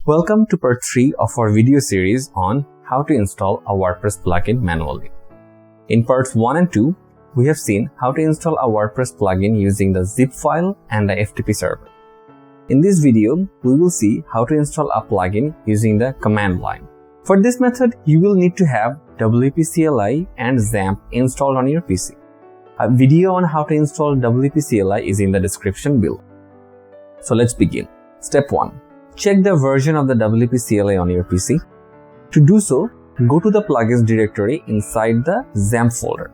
Welcome to part 3 of our video series on how to install a WordPress plugin manually. In parts 1 and 2, we have seen how to install a WordPress plugin using the zip file and the FTP server. In this video, we will see how to install a plugin using the command line. For this method, you will need to have WP CLI and XAMPP installed on your PC. A video on how to install WP CLI is in the description below. So let's begin. Step 1. Check the version of the WP CLI on your PC. To do so, go to the plugins directory inside the XAMPP folder.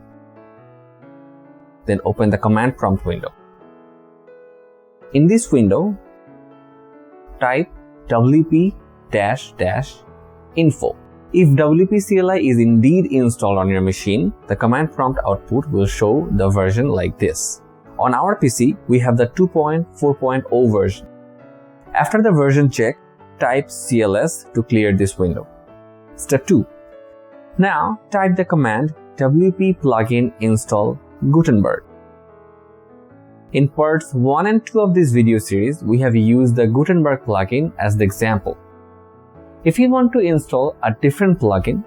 Then open the command prompt window. In this window, type wp -info. If WP CLI is indeed installed on your machine, the command prompt output will show the version like this. On our PC, we have the 2.4.0 version. After the version check, type CLS to clear this window. Step 2. Now type the command WP plugin install Gutenberg. In parts 1 and 2 of this video series, we have used the Gutenberg plugin as the example. If you want to install a different plugin,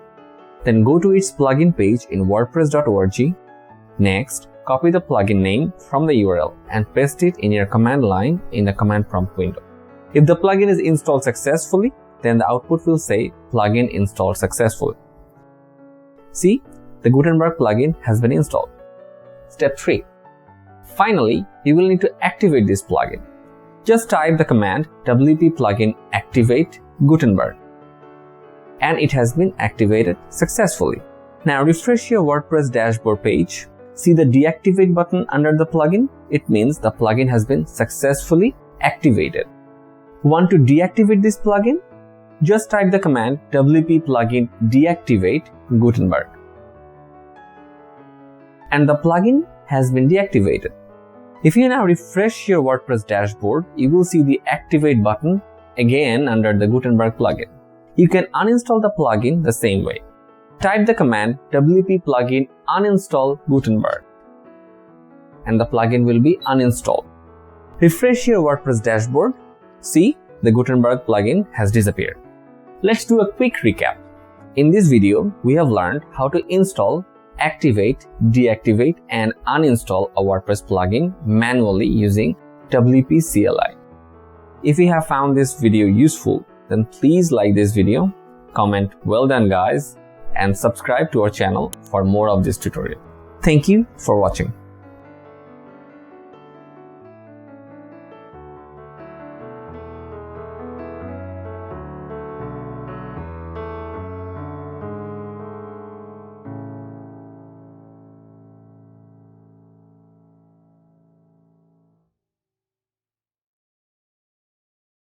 then go to its plugin page in wordpress.org. Next, copy the plugin name from the URL and paste it in your command line in the command prompt window. If the plugin is installed successfully, then the output will say plugin installed successfully. See, the Gutenberg plugin has been installed. Step 3. Finally, you will need to activate this plugin. Just type the command wp plugin activate Gutenberg, and it has been activated successfully. Now refresh your WordPress dashboard page. See the deactivate button under the plugin? It means the plugin has been successfully activated. Want to deactivate this plugin? Just type the command wp plugin deactivate Gutenberg, and the plugin has been deactivated. If you now refresh your WordPress dashboard, you will see the activate button again under the Gutenberg plugin. You can uninstall the plugin the same way. Type the command wp plugin uninstall Gutenberg, and the plugin will be uninstalled. Refresh your WordPress dashboard. See, the Gutenberg plugin has disappeared. Let's do a quick recap. In this video, we have learned how to install, activate, deactivate, and uninstall a WordPress plugin manually using WP CLI. If you have found this video useful, then please like this video, comment "Well done guys," and subscribe to our channel for more of this tutorial. Thank you for watching.